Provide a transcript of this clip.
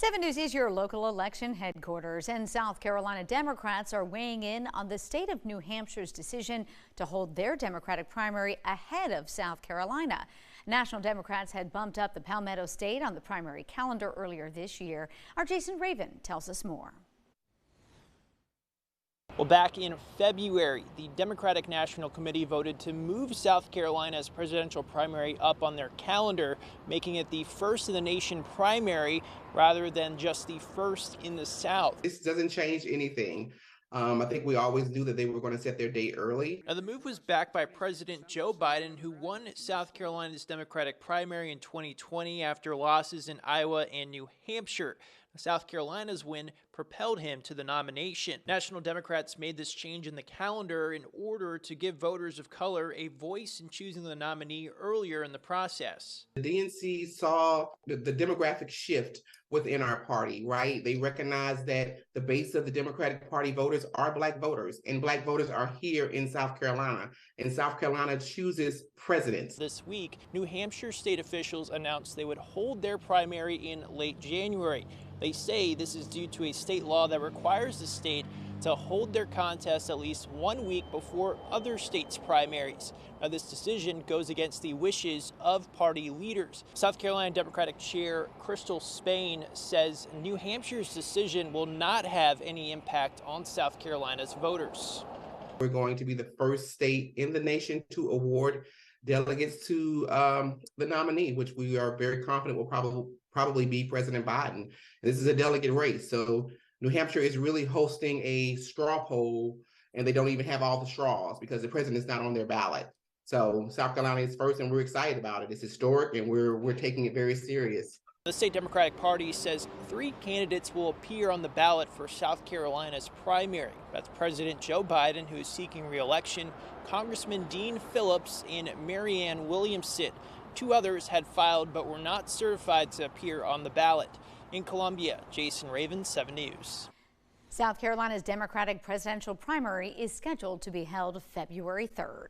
7 News is your local election headquarters, and South Carolina Democrats are weighing in on the state of New Hampshire's decision to hold their Democratic primary ahead of South Carolina. National Democrats had bumped up the Palmetto State on the primary calendar earlier this year. Our Jason Raven tells us more. Well, back in February, the Democratic National Committee voted to move South Carolina's presidential primary up on their calendar, making it the first in the nation primary rather than just the first in the South. This doesn't change anything. I think we always knew that they were going to set their date early. Now, the move was backed by President Joe Biden, who won South Carolina's Democratic primary in 2020 after losses in Iowa and New Hampshire. South Carolina's win propelled him to the nomination. National Democrats made this change in the calendar in order to give voters of color a voice in choosing the nominee earlier in the process. The DNC saw the demographic shift within our party, right? They recognize that the base of the Democratic Party voters are Black voters, and Black voters are here in South Carolina, and South Carolina chooses presidents. This week, New Hampshire state officials announced they would hold their primary in late January. They say this is due to a state law that requires the state to hold their contest at least 1 week before other states' primaries. Now, this decision goes against the wishes of party leaders. South Carolina Democratic Chair Crystal Spain says New Hampshire's decision will not have any impact on South Carolina's voters. We're going to be the first state in the nation to award delegates to the nominee, which we are very confident will probably be President Biden. This is a delegate race, so New Hampshire is really hosting a straw poll, and they don't even have all the straws because the president is not on their ballot. So South Carolina is first, and we're excited about it. It's historic, and we're taking it very serious. The state Democratic Party says 3 candidates will appear on the ballot for South Carolina's primary. That's President Joe Biden, who is seeking re-election, Congressman Dean Phillips, and Marianne Williamson. 2 others had filed but were not certified to appear on the ballot. In Columbia, Jason Raven, 7 News. South Carolina's Democratic presidential primary is scheduled to be held February 3rd.